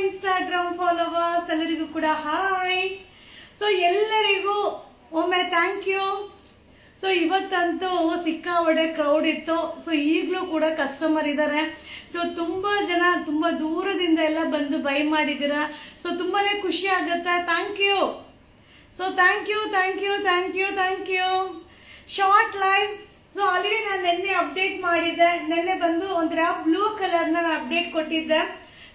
Instagram followers ಎಲ್ಲರಿಗೂ ಕೂಡ hi. So ಎಲ್ಲರಿಗೂ ಒಮ್ಮೆ ಥ್ಯಾಂಕ್ ಯು. ಸೊ ಇವತ್ತಂತೂ ಸಿಕ್ಕಾಪಟ್ಟೆ ಕ್ರೌಡ್ ಇತ್ತು. ಸೊ ಈಗಲೂ ಕೂಡ ಕಸ್ಟಮರ್ ಇದ್ದಾರೆ. ಸೊ ತುಂಬ ಜನ ತುಂಬ ದೂರದಿಂದ ಎಲ್ಲ ಬಂದು ಬೈ ಮಾಡಿದ್ದೀರಾ. ಸೊ ತುಂಬಾ ಖುಷಿ ಆಗುತ್ತೆ. Thank you. So thank you thank you thank you thank you. Short live. So already ನಾನು ನಿನ್ನೆ ಅಪ್ಡೇಟ್ ಮಾಡಿದ್ದೆ. ನಿನ್ನೆ ಬಂದು ಒಂಥರ ಬ್ಲೂ ಕಲರ್ನ ನಾನು ಅಪ್ಡೇಟ್ ಕೊಟ್ಟಿದ್ದೆ.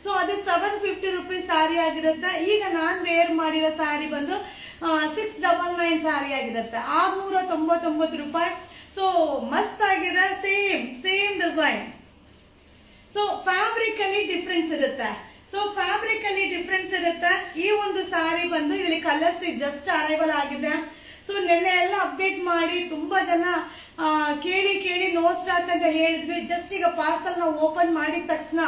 ಸೊ ಅದು 750 ರುಪೀಸ್ ಸ್ಯಾರಿ ಆಗಿರುತ್ತೆ. ಈಗ ನಾನು ವೇರ್ ಮಾಡಿರೋ ಸ್ಯಾರಿ ಬಂದು 699 ಸ್ಯಾರಿ ಆಗಿರುತ್ತೆ, 699 ರೂಪಾಯಿ. ಸೊ ಮಸ್ತ್ ಆಗಿದೆ. Same design. ಸೊ ಫ್ಯಾಬ್ರಿಕ್ ಅಲ್ಲಿ ಡಿಫ್ರೆನ್ಸ್ ಇರುತ್ತೆ. ಈ ಒಂದು ಸ್ಯಾರಿ ಬಂದು ಇದರಲ್ಲಿ ಕಲರ್ಸ್ ಜಸ್ಟ್ ಅರೈವಲ್ ಆಗಿದೆ. ಸೊ ನಿನ್ನೆ ಎಲ್ಲ ಅಪ್ಡೇಟ್ ಮಾಡಿ ತುಂಬಾ ಜನ ಕೇಳಿ ನೋ ಸ್ಟಾಕ್ ಅಂತ ಹೇಳಿದ್ವಿ. ಜಸ್ಟ್ ಈಗ ಪಾರ್ಸಲ್ ನಾವು ಓಪನ್ ಮಾಡಿದ ತಕ್ಷಣ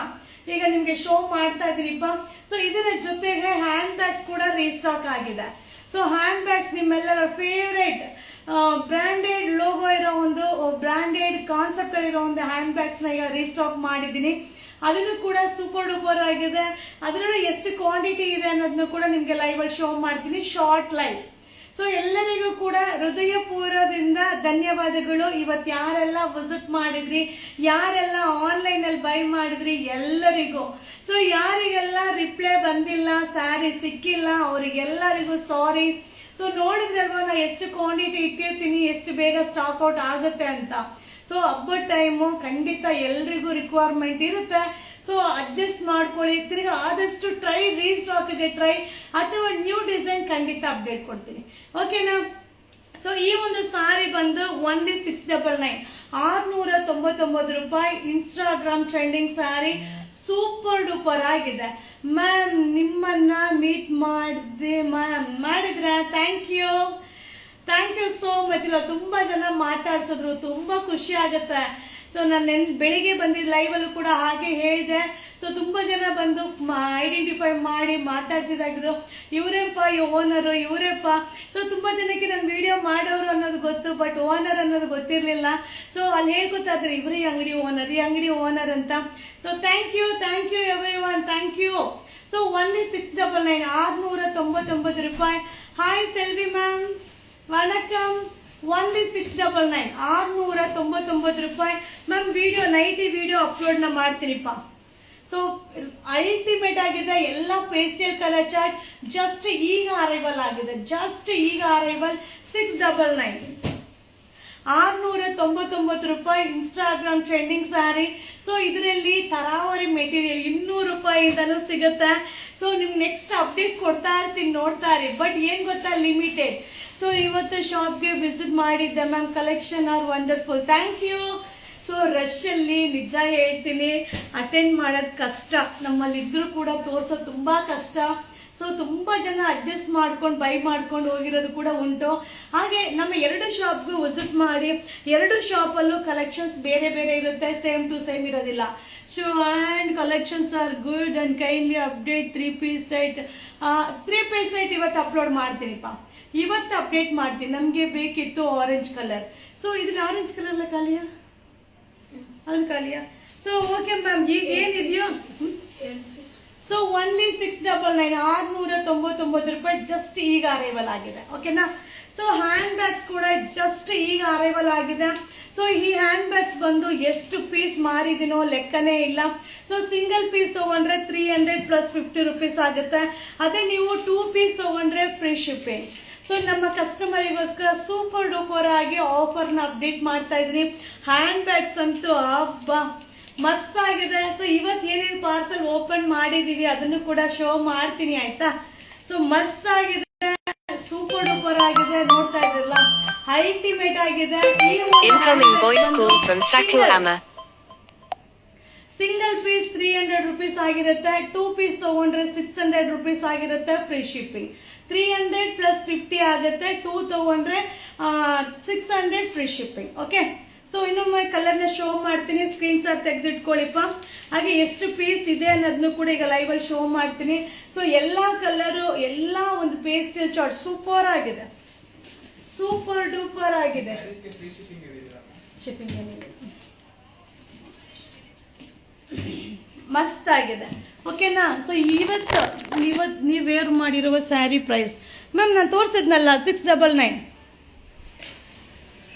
ಈಗ ನಿಮ್ಗೆ ಶೋ ಮಾಡ್ತಾ ಇದೀನಿಪ್ಪ. ಸೊ ಇದರ ಜೊತೆಗೆ ಹ್ಯಾಂಡ್ ಬ್ಯಾಗ್ಸ್ ಕೂಡ ರೀಸ್ಟಾಕ್ ಆಗಿದೆ. ಸೊ ಹ್ಯಾಂಡ್ ಬ್ಯಾಗ್ಸ್ ನಿಮ್ಮೆಲ್ಲರ ಫೇವ್ರೇಟ್ ಬ್ರಾಂಡೆಡ್ ಲೋಗೋ ಇರೋ ಒಂದು ಬ್ರಾಂಡೆಡ್ ಕಾನ್ಸೆಪ್ಟ್ ಇರೋ ಒಂದು ಹ್ಯಾಂಡ್ ಬ್ಯಾಗ್ಸ್ ನ ಈಗ ರೀಸ್ಟಾಕ್ ಮಾಡಿದ್ದೀನಿ. ಅದನ್ನು ಕೂಡ ಸೂಪರ್ ಡೂಪರ್ ಆಗಿದೆ. ಅದರಲ್ಲಿ ಎಷ್ಟು ಕ್ವಾಂಟಿಟಿ ಇದೆ ಅನ್ನೋದನ್ನು ಕೂಡ ನಿಮ್ಗೆ ಲೈವ್ ಅಲ್ಲಿ ಶೋ ಮಾಡ್ತೀನಿ, ಶಾರ್ಟ್ ಲೈವ್. ಸೊ ಎಲ್ಲರಿಗೂ ಕೂಡ ಹೃದಯಪೂರ್ವದಿಂದ ಧನ್ಯವಾದಗಳು. ಇವತ್ತು ಯಾರೆಲ್ಲ ವಿಸಿಟ್ ಮಾಡಿದ್ರಿ, ಯಾರೆಲ್ಲ ಆನ್ಲೈನ್ ಅಲ್ಲಿ ಬೈ ಮಾಡಿದ್ರಿ ಎಲ್ಲರಿಗೂ. ಸೊ ಯಾರಿಗೆಲ್ಲ ರಿಪ್ಲೈ ಬಂದಿಲ್ಲ, ಸ್ಯಾರಿ ಸಿಕ್ಕಿಲ್ಲ, ಅವರಿಗೆಲ್ಲರಿಗೂ ಸಾರಿ. ಸೊ ನೋಡಿದ್ರಲ್ವಾ ನಾ ಎಷ್ಟು ಕ್ವಾಂಟಿಟಿ ಇಟ್ಟಿರ್ತೀನಿ, ಎಷ್ಟು ಬೇಗ ಸ್ಟಾಕ್ ಔಟ್ ಆಗುತ್ತೆ ಅಂತ. ಸೊ ಹಬ್ಬದ ಟೈಮು ಖಂಡಿತ ಎಲ್ರಿಗೂ ರಿಕ್ವೈರ್ಮೆಂಟ್ ಇರುತ್ತೆ. ಸೊ ಅಡ್ಜಸ್ಟ್ ಮಾಡ್ಕೊಳ್ಳಿ. ತಿರ್ಗಿ ಆದಷ್ಟು ಟ್ರೈ, ರೀಸ್ಟಾಕ್ಗೆ ಟ್ರೈ, ಅಥವಾ ನ್ಯೂ ಡಿಸೈನ್ ಖಂಡಿತ ಅಪ್ಡೇಟ್ ಕೊಡ್ತೀನಿ, ಓಕೆನಾ. ಸೊ ಈ ಒಂದು ಸಾರಿ ಬಂದು 1699, 699 ರೂಪಾಯಿ. ಇನ್ಸ್ಟಾಗ್ರಾಮ್ ಟ್ರೆಂಡಿಂಗ್ ಸಾರಿ, ಸೂಪರ್ ಡೂಪರ್ ಆಗಿದೆ. ಮ್ಯಾಮ್ ನಿಮ್ಮನ್ನ ಮೀಟ್ ಮಾಡಿದ್ರೆ ಥ್ಯಾಂಕ್ ಯು ಸೋ ಮಚ್. ಇಲ್ಲ ತುಂಬಾ ಜನ ಮಾತಾಡ್ಸಿದ್ರು, ತುಂಬಾ ಖುಷಿ ಆಗುತ್ತೆ. ಸೊ ನಾನು ಬೆಳಿಗ್ಗೆ ಬಂದಿದ್ದ ಲೈವ್ ಅಲ್ಲೂ ಕೂಡ ಹಾಗೆ ಹೇಳಿದೆ. ಸೊ ತುಂಬಾ ಜನ ಬಂದು ಐಡೆಂಟಿಫೈ ಮಾಡಿ ಮಾತಾಡ್ಸಿದಾಗಿದ್ದು, ಇವರೇಪ್ಪ ಓನರು, ಇವರೇಪ್ಪ. ಸೊ ತುಂಬಾ ಜನಕ್ಕೆ ನಾನು ವಿಡಿಯೋ ಮಾಡೋರು ಅನ್ನೋದು ಗೊತ್ತು, ಬಟ್ ಓನರ್ ಅನ್ನೋದು ಗೊತ್ತಿರಲಿಲ್ಲ. ಸೊ ಅಲ್ಲಿ ಹೇಳ್ಕೊತಾ ಇದ್ರೆ ಇವರೇ ಅಂಗಡಿ ಓನರ್, ಈ ಅಂಗಡಿ ಓನರ್ ಅಂತ. So thank you everyone, thank you. So 1699, 699 ರೂಪಾಯಿ. Hi Selvi ma'am, ವಣಕಂ. 1699, 699 ರೂಪಾಯಿ. Ma'am video nighty video upload ನ ಮಾಡ್ತೀನಿಪ್ಪ. ಸೊ ಅಲ್ಟಿಮೇಟ್ ಆಗಿದೆ. ಎಲ್ಲ ಪೇಸ್ಟಲ್ ಕಲರ್ ಚಾರ್ಟ್ ಜಸ್ಟ್ ಈಗ ಅರೈವಲ್ ಆಗಿದೆ, 699, 699 ರೂಪಾಯಿ. Instagram trending sari. ಸೊ ಇದರಲ್ಲಿ ತರಾವರಿ ಮೆಟೀರಿಯಲ್ 200 ರೂಪಾಯಿಂದನೂ ಸಿಗುತ್ತೆ. ಸೊ ನಿಮ್ಗೆ ನೆಕ್ಸ್ಟ್ ಅಪ್ಡೇಟ್ ಕೊಡ್ತಾ ಇರ್ತೀನಿ, ನೋಡ್ತಾ ಇರಿ. ಬಟ್ ಏನ್ ಗೊತ್ತಾ, ಲಿಮಿಟೆಡ್. ಸೊ ಇವತ್ತು ಶಾಪ್ಗೆ ವಿಸಿಟ್ ಮಾಡಿದ್ದೆ ma'am, collection are wonderful, thank you. So rush ಅಲ್ಲಿ ನಿಜ ಹೇಳ್ತೀನಿ ಅಟೆಂಡ್ ಮಾಡೋದು ಕಷ್ಟ, ನಮ್ಮಲ್ಲಿ ಇದ್ರೂ ಕೂಡ ತೋರ್ಸೋದು ತುಂಬಾ ಕಷ್ಟ. ಸೊ ತುಂಬಾ ಜನ ಅಡ್ಜಸ್ಟ್ ಮಾಡ್ಕೊಂಡು ಬೈ ಮಾಡ್ಕೊಂಡು ಹೋಗಿರೋದು ಕೂಡ ಉಂಟು. ಹಾಗೆ ನಮ್ಮ 2 ಶಾಪ್ಗೂ ವಿಸಿಟ್ ಮಾಡಿ, 2 ಶಾಪಲ್ಲೂ ಕಲೆಕ್ಷನ್ಸ್ ಬೇರೆ ಬೇರೆ ಇರುತ್ತೆ, ಸೇಮ್ ಟು ಸೇಮ್ ಇರೋದಿಲ್ಲ. So and collections are good and kindly update 3-piece set. 3-piece set ಇವತ್ತು ಅಪ್ಲೋಡ್ ಮಾಡ್ತೀನಿಪ್ಪ, ಇವತ್ತು ಅಪ್ಡೇಟ್ ಮಾಡ್ತೀನಿ. ನಮಗೆ ಬೇಕಿತ್ತು ಆರೆಂಜ್ ಕಲರ್. ಸೊ ಇದ್ರ ಆರೆಂಜ್ ಕಲರ್ ಎಲ್ಲ ಖಾಲಿಯಾ, ಅದನ್ನು ಖಾಲಿಯಾ. ಸೊ ಓಕೆ ಮ್ಯಾಮ್, ಈಗ ಏನಿದೆಯೋ. ಸೊ 1699, 699 ರೂಪಾಯಿ ಜಸ್ಟ್ ಈಗ ಅರೈವಲ್ ಆಗಿದೆ, ಓಕೆನಾ. ಸೊ ಹ್ಯಾಂಡ್ ಬ್ಯಾಗ್ಸ್ ಕೂಡ ಜಸ್ಟ್ ಈಗ ಅರೈವಲ್ ಆಗಿದೆ. ಸೊ ಈ ಹ್ಯಾಂಡ್ ಬ್ಯಾಗ್ಸ್ ಬಂದು ಎಷ್ಟು ಪೀಸ್ ಮಾರಿದಿನೋ ಲೆಕ್ಕನೇ ಇಲ್ಲ. ಸೊ ಸಿಂಗಲ್ ಪೀಸ್ ತಗೊಂಡ್ರೆ 300 + 50 ರೂಪೀಸ್ ಆಗುತ್ತೆ. ಅದೇ ನೀವು 2 ಪೀಸ್ ತಗೊಂಡ್ರೆ ಫ್ರೀ ಶಿಪ್ಪಿಂಗ್. ಸೊ ನಮ್ಮ ಕಸ್ಟಮರಿಗೋಸ್ಕರ ಸೂಪರ್ ಡೂಪರ್ ಆಗಿ ಆಫರ್ನ ಅಪ್ಡೇಟ್ ಮಾಡ್ತಾ ಇದ್ದೀನಿ. ಹ್ಯಾಂಡ್ ಬ್ಯಾಗ್ಸ್ ಅಂತೂ ಹಬ್ಬ ಮಸ್ತ್ ಆಗಿದೆ. ಸೊ ಇವತ್ತು ಏನೇನು ಪಾರ್ಸಲ್ ಓಪನ್ ಮಾಡಿದೀವಿ ಅದನ್ನು ಕೂಡ ಶೋ ಮಾಡ್ತೀನಿ, ಆಯ್ತಾ. ಸೊ ಮಸ್ತ್ ಆಗಿದೆ, ಸೂಪರ್ ಡೂಪರ್ ಆಗಿದೆ, ನೋಡ್ತಾ ಇದ್ರಲ್ಲ, ಅಲ್ಟಿಮೇಟ್ ಆಗಿದೆ. ಸಿಂಗಲ್ ಪೀಸ್ 300 ರೂಪೀಸ್ ಆಗಿರುತ್ತೆ, 2 ಪೀಸ್ ತಗೊಂಡ್ರೆ 600 ರೂಪೀಸ್ ಆಗಿರುತ್ತೆ, ಫ್ರೀ ಶಿಪ್ಪಿಂಗ್. 300 + 50 ಆಗುತ್ತೆ, 2 ತಗೊಂಡ್ರೆ 600 ಫ್ರೀ ಶಿಪ್ಪಿಂಗ್, ಓಕೆ. ಸೊ ಇನ್ನೊಮ್ಮೆ ಕಲರ್ನ ಶೋ ಮಾಡ್ತೀನಿ, ಸ್ಕ್ರೀನ್ ಶಾಟ್ ತೆಗೆದಿಟ್ಕೊಳ್ಳಿಪ್ಪ. ಹಾಗೆ ಎಷ್ಟು ಪೀಸ್ ಇದೆ ಅನ್ನೋದನ್ನು ಕೂಡ ಈಗ ಲೈವ್ ಅಲ್ಲಿ ಶೋ ಮಾಡ್ತೀನಿ. ಸೊ ಎಲ್ಲಾ ಕಲರು, ಎಲ್ಲ ಒಂದು ಪೇಸ್ಟಲ್ ಚಾರ್ಟ್ ಸೂಪರ್ ಆಗಿದೆ, ಸೂಪರ್ ಡೂಪರ್ ಆಗಿದೆ. ಶಿಪ್ಪಿಂಗ್ ಏನಿದೆ, ಮಸ್ತ್ ಆಗಿದೆ. ಓಕೆನಾ. ಸೊ ಇವತ್ತು ನೀವು ವೇರ್ ಮಾಡಿರುವ ಸ್ಯಾರಿ ಪ್ರೈಸ್ ಮ್ಯಾಮ್ ನಾನು ತೋರಿಸಿದ್ನಲ್ಲ 699.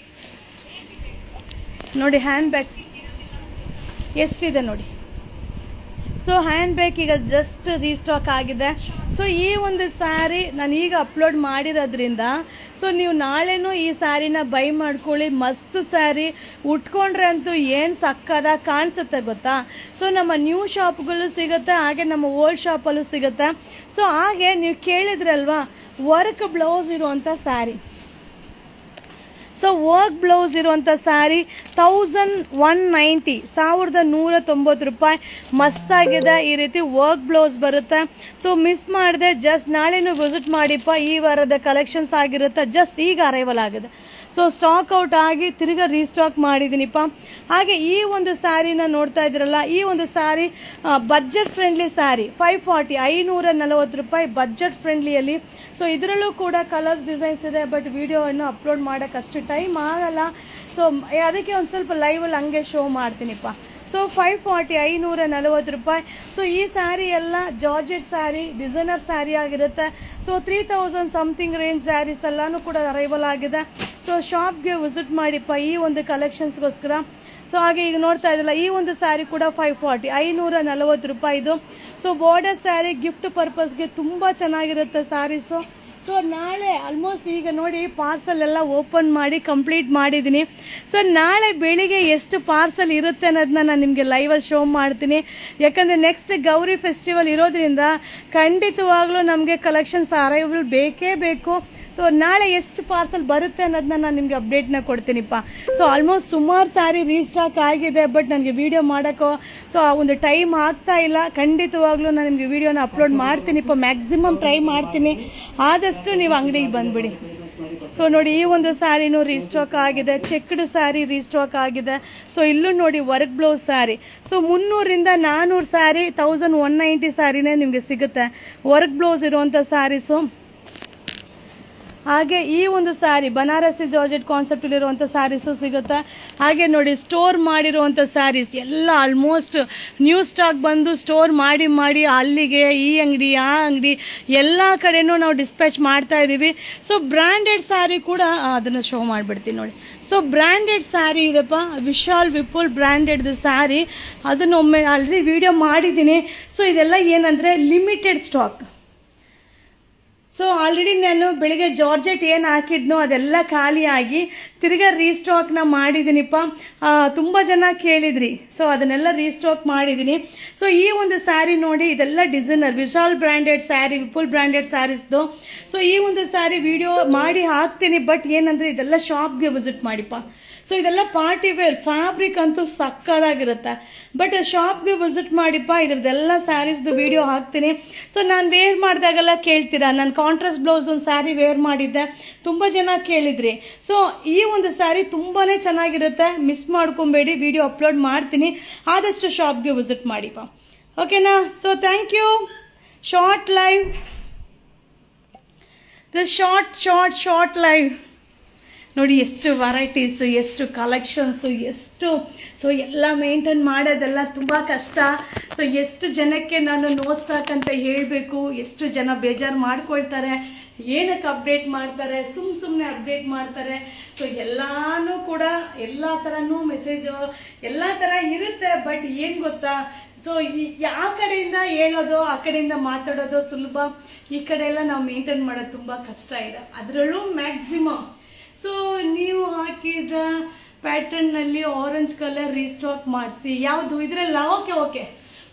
ನೋಡಿ ಹ್ಯಾಂಡ್ ಬ್ಯಾಗ್ಸ್ ಎಷ್ಟಿದೆ ನೋಡಿ. ಸೊ ಹ್ಯಾಂಡ್ ಬ್ಯಾಗ್ ಈಗ ಜಸ್ಟ್ ರೀಸ್ಟಾಕ್ ಆಗಿದೆ. ಸೊ ಈ ಒಂದು ಸ್ಯಾರಿ ನಾನು ಈಗ ಅಪ್ಲೋಡ್ ಮಾಡಿರೋದ್ರಿಂದ ಸೊ ನೀವು ನಾಳೆನೂ ಈ ಸ್ಯಾರಿನ ಬೈ ಮಾಡ್ಕೊಳ್ಳಿ. ಮಸ್ತ್ ಸ್ಯಾರಿ ಉಟ್ಕೊಂಡ್ರೆ ಅಂತೂ ಏನು ಸಕ್ಕದ ಕಾಣಿಸುತ್ತೆ ಗೊತ್ತಾ. ಸೊ ನಮ್ಮ ನ್ಯೂ ಶಾಪ್ಗಳು ಸಿಗುತ್ತೆ, ಹಾಗೆ ನಮ್ಮ ಓಲ್ಡ್ ಶಾಪಲ್ಲೂ ಸಿಗುತ್ತೆ. ಸೊ ಹಾಗೆ ನೀವು ಕೇಳಿದ್ರಲ್ವಾ ವರ್ಕ್ ಬ್ಲೌಸ್ ಇರುವಂಥ ಸ್ಯಾರಿ. ಸೊ ವರ್ಕ್ ಬ್ಲೌಸ್ ಇರುವಂಥ ಸ್ಯಾರಿ 1190 1190 ಮಸ್ತಾಗಿದೆ. ಈ ರೀತಿ ವರ್ಕ್ ಬ್ಲೌಸ್ ಬರುತ್ತೆ. ಸೊ ಮಿಸ್ ಮಾಡಿದೆ, ಜಸ್ಟ್ ನಾಳೆನೂ ವಿಸಿಟ್ ಮಾಡಿಪ್ಪ. ಈ ವಾರದ ಕಲೆಕ್ಷನ್ಸ್ ಆಗಿರುತ್ತೆ, ಜಸ್ಟ್ ಈಗ ಅರೈವಲ್ ಆಗಿದೆ. ಸೊ ಸ್ಟಾಕ್ ಔಟ್ ಆಗಿ ತಿರ್ಗಾ ರೀಸ್ಟಾಕ್ ಮಾಡಿದ್ದೀನಿಪ್ಪ. ಹಾಗೆ ಈ ಒಂದು ಸ್ಯಾರಿನ ನೋಡ್ತಾ ಇದ್ದೀರಲ್ಲ, ಈ ಒಂದು sari budget friendly sari 540 540 budget ಫ್ರೆಂಡ್ಲಿಯಲ್ಲಿ. ಸೊ ಇದರಲ್ಲೂ ಕೂಡ ಕಲರ್ಸ್ ಡಿಸೈನ್ಸ್ ಇದೆ, ಬಟ್ ವಿಡಿಯೋವನ್ನು ಅಪ್ಲೋಡ್ ಮಾಡೋಕ್ಕೆ ಅಷ್ಟು ಟೈಮ್ ಆಗಲ್ಲ. ಸೊ ಅದಕ್ಕೆ ಒಂದು ಸ್ವಲ್ಪ ಲೈವಲ್ಲಿ ಹಂಗೆ ಶೋ ಮಾಡ್ತೀನಿಪ್ಪ. ಸೊ 540 540. ಸೊ ಈ ಸ್ಯಾರಿ ಎಲ್ಲ ಜಾರ್ಜೆಟ್ ಸ್ಯಾರಿ, ಡಿಸೈನರ್ ಸ್ಯಾರಿ ಆಗಿರುತ್ತೆ. ಸೊ 3000 ಸಮಥಿಂಗ್ ರೇಂಜ್ ಸ್ಯಾರೀಸ್ ಎಲ್ಲಾನು ಕೂಡ ಅರೈವಲ್ ಆಗಿದೆ. ಸೊ ಶಾಪ್ಗೆ ವಿಸಿಟ್ ಮಾಡಿಪ್ಪ ಈ ಒಂದು ಕಲೆಕ್ಷನ್ಸ್ಗೋಸ್ಕರ. ಸೊ ಹಾಗೆ ಈಗ ನೋಡ್ತಾ ಇದ್ದಲ್ಲ, ಈ ಒಂದು ಸ್ಯಾರಿ ಕೂಡ 540 540 ಇದು. ಸೊ ಬಾರ್ಡರ್ ಸ್ಯಾರಿ ಗಿಫ್ಟ್ ಪರ್ಪಸ್ಗೆ ತುಂಬ ಚೆನ್ನಾಗಿರುತ್ತೆ ಸ್ಯಾರೀಸು. ಸೊ ನಾಳೆ ಆಲ್ಮೋಸ್ಟ್ ಈಗ ನೋಡಿ ಪಾರ್ಸಲ್ ಎಲ್ಲ ಓಪನ್ ಮಾಡಿ ಕಂಪ್ಲೀಟ್ ಮಾಡಿದ್ದೀನಿ. ಸೊ ನಾಳೆ ಬೆಳಿಗ್ಗೆ ಎಷ್ಟು ಪಾರ್ಸಲ್ ಇರುತ್ತೆ ಅನ್ನೋದನ್ನ ನಾನು ನಿಮಗೆ ಲೈವಲ್ಲಿ ಶೋ ಮಾಡ್ತೀನಿ. ಯಾಕಂದರೆ ನೆಕ್ಸ್ಟ್ ಗೌರಿ ಫೆಸ್ಟಿವಲ್ ಇರೋದ್ರಿಂದ ಖಂಡಿತವಾಗ್ಲೂ ನಮಗೆ ಕಲೆಕ್ಷನ್ಸ್ ಅರೈವಲ್ ಬೇಕೇ ಬೇಕು. ಸೊ ನಾಳೆ ಎಷ್ಟು ಪಾರ್ಸಲ್ ಬರುತ್ತೆ ಅನ್ನೋದನ್ನ ನಾನು ನಿಮಗೆ ಅಪ್ಡೇಟ್ನ ಕೊಡ್ತೀನಿಪ್ಪ. ಸೊ ಆಲ್ಮೋಸ್ಟ್ ಸುಮಾರು ಸ್ಯಾರಿ ರೀಸ್ಟಾಕ್ ಆಗಿದೆ, ಬಟ್ ನನಗೆ ವಿಡಿಯೋ ಮಾಡೋಕ್ಕೋ ಸೊ ಆ ಒಂದು ಟೈಮ್ ಆಗ್ತಾ ಇಲ್ಲ. ಖಂಡಿತವಾಗ್ಲೂ ನಾನು ನಿಮಗೆ ವಿಡಿಯೋನ ಅಪ್ಲೋಡ್ ಮಾಡ್ತೀನಿಪ್ಪ, ಮ್ಯಾಕ್ಸಿಮಮ್ ಟ್ರೈ ಮಾಡ್ತೀನಿ. ಆದಷ್ಟು ನೀವು ಅಂಗಡಿಗೆ ಬಂದುಬಿಡಿ. ಸೊ ನೋಡಿ ಈ ಒಂದು ಸ್ಯಾರಿನೂ ರೀಸ್ಟಾಕ್ ಆಗಿದೆ, ಚೆಕ್ಡ್ ಸ್ಯಾರಿ ರೀಸ್ಟಾಕ್ ಆಗಿದೆ. ಸೊ ಇಲ್ಲೂ ನೋಡಿ ವರ್ಕ್ ಬ್ಲೌಸ್ ಸ್ಯಾರಿ. ಸೊ 300ರಿಂದ 400 ಸ್ಯಾರಿ 1190 ಸ್ಯಾರಿನೇ ನಿಮಗೆ ಸಿಗುತ್ತೆ ವರ್ಕ್ ಬ್ಲೌಸ್ ಇರುವಂಥ ಸ್ಯಾರೀಸು. ಹಾಗೆ ಈ ಒಂದು ಸ್ಯಾರಿ ಬನಾರಸಿ ಜಾರ್ಜೆಟ್ ಕಾನ್ಸೆಪ್ಟಲ್ಲಿರುವಂಥ ಸ್ಯಾರೀಸು ಸಿಗುತ್ತೆ. ಹಾಗೆ ನೋಡಿ ಸ್ಟೋರ್ ಮಾಡಿರುವಂಥ ಸ್ಯಾರೀಸ್ ಎಲ್ಲ ಆಲ್ಮೋಸ್ಟ್ ನ್ಯೂ ಸ್ಟಾಕ್ ಬಂದು ಸ್ಟೋರ್ ಮಾಡಿ ಅಲ್ಲಿಗೆ ಈ ಅಂಗಡಿ ಆ ಅಂಗಡಿ ಎಲ್ಲ ಕಡೆನೂ ನಾವು ಡಿಸ್ಪ್ಯಾಚ್ ಮಾಡ್ತಾ ಇದ್ದೀವಿ. ಸೊ ಬ್ರ್ಯಾಂಡೆಡ್ ಸ್ಯಾರಿ ಕೂಡ ಅದನ್ನು ಶೋ ಮಾಡಿಬಿಡ್ತೀನಿ ನೋಡಿ. ಸೊ ಬ್ರ್ಯಾಂಡೆಡ್ ಸ್ಯಾರಿ ಇದೆಪ್ಪ, ವಿಶಾಲ್ ವಿಪುಲ್ ಬ್ರ್ಯಾಂಡೆಡ್ದು ಸ್ಯಾರಿ. ಅದನ್ನು ಒಮ್ಮೆ ಆಲ್ರೆಡಿ ವಿಡಿಯೋ ಮಾಡಿದ್ದೀನಿ. ಸೊ ಇದೆಲ್ಲ ಏನಂದರೆ ಲಿಮಿಟೆಡ್ ಸ್ಟಾಕ್. ಸೊ ಆಲ್ರೆಡಿ ನಾನು ಬೆಳಿಗ್ಗೆ ಜಾರ್ಜೆಟ್ ಏನು ಹಾಕಿದ್ನೋ ಅದೆಲ್ಲ ಖಾಲಿಯಾಗಿ ತಿರ್ಗಾ ರೀಸ್ಟಾಕ್ನ ಮಾಡಿದ್ದೀನಿಪ್ಪ. ತುಂಬ ಜನ ಕೇಳಿದ್ರಿ, ಸೊ ಅದನ್ನೆಲ್ಲ ರೀಸ್ಟಾಕ್ ಮಾಡಿದ್ದೀನಿ. ಸೊ ಈ ಒಂದು ಸ್ಯಾರಿ ನೋಡಿ, ಇದೆಲ್ಲ designer Vishal branded sari, Vipul branded ಸ್ಯಾರೀಸ್ದು. ಸೊ ಈ ಒಂದು ಸ್ಯಾರಿ ವಿಡಿಯೋ ಮಾಡಿ ಹಾಕ್ತೀನಿ, ಬಟ್ ಏನಂದರೆ ಇದೆಲ್ಲ ಶಾಪ್ಗೆ ವಿಸಿಟ್ ಮಾಡಿಪ್ಪ. ಸೊ ಇದೆಲ್ಲ ಪಾರ್ಟಿ ವೇರ್ ಫ್ಯಾಬ್ರಿಕ್ ಅಂತೂ ಸಕ್ಕದಾಗಿರುತ್ತೆ, ಬಟ್ ಶಾಪ್ಗೆ ವಿಸಿಟ್ ಮಾಡಿಪ್ಪ. ಇದ್ರದ್ದೆಲ್ಲ ಸ್ಯಾರೀಸ್ದು ವಿಡಿಯೋ ಹಾಕ್ತೀನಿ. ಸೊ ನಾನು ವೇರ್ ಮಾಡಿದಾಗೆಲ್ಲ ಕೇಳ್ತೀರಾ, ನಾನು ಕಾಂಟ್ರಾಸ್ಟ್ ಬ್ಲೌಸ್ ಒಂದು ಸ್ಯಾರಿ ವೇರ್ ಮಾಡಿದ್ದೆ, ತುಂಬ ಜನ ಕೇಳಿದ್ರಿ. ಸೊ ಈ ಒಂದು ಸ್ಯಾರಿ ತುಂಬಾ ಚೆನ್ನಾಗಿರುತ್ತೆ, ಮಿಸ್ ಮಾಡ್ಕೊಬೇಡಿ. ವಿಡಿಯೋ ಅಪ್ಲೋಡ್ ಮಾಡ್ತೀನಿ, ಆದಷ್ಟು ಶಾಪ್ಗೆ ವಿಸಿಟ್ ಮಾಡಿಪ್ಪ. ಓಕೆನಾ. So thank you. Short live, the short live ನೋಡಿ, ಎಷ್ಟು ವೆರೈಟೀಸು, ಎಷ್ಟು ಕಲೆಕ್ಷನ್ಸು, ಎಷ್ಟು. ಸೊ ಎಲ್ಲ ಮೇಂಟೈನ್ ಮಾಡೋದೆಲ್ಲ ತುಂಬ ಕಷ್ಟ. ಸೊ ಎಷ್ಟು ಜನಕ್ಕೆ ನಾನು ನೋ ಸ್ಟಾಕ್ ಅಂತ ಹೇಳಬೇಕು, ಎಷ್ಟು ಜನ ಬೇಜಾರು ಮಾಡ್ಕೊಳ್ತಾರೆ, ಏನಕ್ಕೆ ಅಪ್ಡೇಟ್ ಮಾಡ್ತಾರೆ, ಸುಮ್ಮನೆ ಅಪ್ಡೇಟ್ ಮಾಡ್ತಾರೆ. ಸೊ ಎಲ್ಲನೂ ಕೂಡ ಎಲ್ಲ ಥರನೂ ಮೆಸೇಜು ಎಲ್ಲ ಥರ ಇರುತ್ತೆ, ಬಟ್ ಏನು ಗೊತ್ತಾ, ಸೊ ಆ ಕಡೆಯಿಂದ ಹೇಳೋದು ಆ ಕಡೆಯಿಂದ ಮಾತಾಡೋದು ಸುಲಭ, ಈ ಕಡೆ ಎಲ್ಲ ನಾವು ಮೇಂಟೈನ್ ಮಾಡೋದು ತುಂಬ ಕಷ್ಟ ಇದೆ. ಅದರಲ್ಲೂ ಮ್ಯಾಕ್ಸಿಮಮ್ ಸೊ ನೀವು ಹಾಕಿದ ಪ್ಯಾಟರ್ನ್ನಲ್ಲಿ ಆರೆಂಜ್ ಕಲರ್ ರೀಸ್ಟಾಕ್ ಮಾಡಿಸಿ. ಯಾವುದು ಇದರಲ್ಲ? ಓಕೆ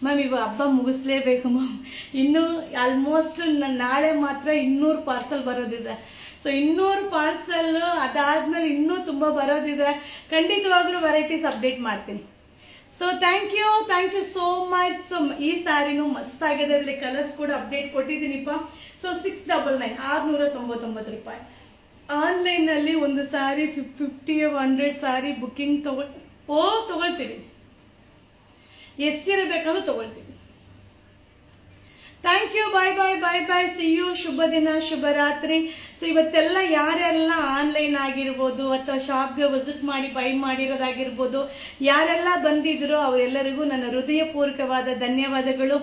ಮ್ಯಾಮ್, ಇವಾಗ ಹಬ್ಬ ಮುಗಿಸ್ಲೇಬೇಕು ಮ್ಯಾಮ್. ಇನ್ನೂ ಆಲ್ಮೋಸ್ಟ್ ನಾಳೆ ಮಾತ್ರ 200 ಪಾರ್ಸಲ್ ಬರೋದಿದೆ. ಸೊ 200 ಪಾರ್ಸಲ್ ಅದಾದಮೇಲೆ ಇನ್ನೂ ತುಂಬ ಬರೋದಿದೆ. ಖಂಡಿತವಾಗ್ಲೂ ವೆರೈಟೀಸ್ ಅಪ್ಡೇಟ್ ಮಾಡ್ತೀನಿ. So thank you so much. So ಈ ಸ್ಯಾರಿನೂ ಮಸ್ತಾಗಿದೆ, ಅದರಲ್ಲಿ ಕಲರ್ಸ್ ಕೂಡ ಅಪ್ಡೇಟ್ ಕೊಟ್ಟಿದ್ದೀನಿಪ್ಪ. ಸೊ 699 699 ಆನ್ಲೈನಲ್ಲಿ ಒಂದು ಸ್ಯಾರಿ 50-100 ಸ್ಯಾರಿ ಬುಕ್ಕಿಂಗ್ ತೊಗೊಳ್ತೀವಿ, ಎಷ್ಟಿರಬೇಕಾದ್ರೂ ತೊಗೊಳ್ತೀವಿ. Thank you, bye bye bye bye, see you, ಶುಭ ದಿನ, ಶುಭರಾತ್ರಿ. ಸೊ ಇವತ್ತೆಲ್ಲ ಯಾರೆಲ್ಲ ಆನ್ಲೈನ್ ಆಗಿರ್ಬೋದು ಅಥವಾ ಶಾಪ್ಗೆ ವಿಸಿಟ್ ಮಾಡಿ ಬೈ ಮಾಡಿರೋದಾಗಿರ್ಬೋದು, ಯಾರೆಲ್ಲ ಬಂದಿದ್ರು ಅವರೆಲ್ಲರಿಗೂ ನನ್ನ ಹೃದಯಪೂರ್ವಕವಾದ ಧನ್ಯವಾದಗಳು.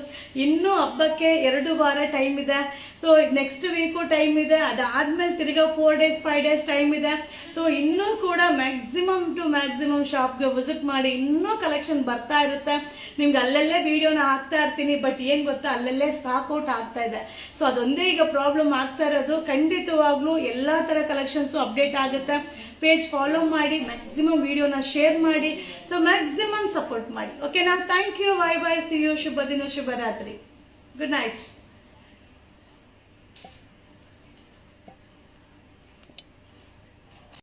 ಇನ್ನೂ ಹಬ್ಬಕ್ಕೆ 2 ವಾರ ಟೈಮ್ ಇದೆ. ಸೊ ನೆಕ್ಸ್ಟ್ ವೀಕು ಟೈಮ್ ಇದೆ, ಅದಾದ್ಮೇಲೆ ತಿರ್ಗಾ 4 days 5 days ಟೈಮ್ ಇದೆ. ಸೊ ಇನ್ನೂ ಕೂಡ ಮ್ಯಾಕ್ಸಿಮಮ್ ಟು ಮ್ಯಾಕ್ಸಿಮಮ್ ಶಾಪ್ಗೆ ವಿಸಿಟ್ ಮಾಡಿ, ಇನ್ನೂ ಕಲೆಕ್ಷನ್ ಬರ್ತಾ ಇರುತ್ತೆ. ನಿಮ್ಗೆ ಅಲ್ಲಲ್ಲೇ ವಿಡಿಯೋನ ಹಾಕ್ತಾ ಇರ್ತೀನಿ, ಬಟ್ ಏನ್ ಗೊತ್ತಾ, ಅಲ್ಲಲ್ಲೇ ಸ್ಟಾಕ್ ಔಟ್ ಆಗ್ತಾ ಇದೆ. ಸೊ ಅದೊಂದೇ ಈಗ ಪ್ರಾಬ್ಲಮ್ ಆಗ್ತಾ ಇರೋದು. ಖಂಡಿತವಾಗ್ಲೂ ಎಲ್ಲಾ ತರ ಕಲೆಕ್ಷನ್ಸ್ ಅಪ್ಡೇಟ್ ಆಗುತ್ತೆ. ಪೇಜ್ ಫಾಲೋ ಮಾಡಿ, ಮ್ಯಾಕ್ಸಿಮಮ್ ವಿಡಿಯೋನ ಶೇರ್ ಮಾಡಿ, ಸೊ ಮ್ಯಾಕ್ಸಿಮಮ್ ಸಪೋರ್ಟ್ ಮಾಡಿ. ಓಕೆನಾ? Thank you, bye bye, see you, ಶುಭ ದಿನ, ಶುಭರಾತ್ರಿ, ಗುಡ್ ನೈಟ್.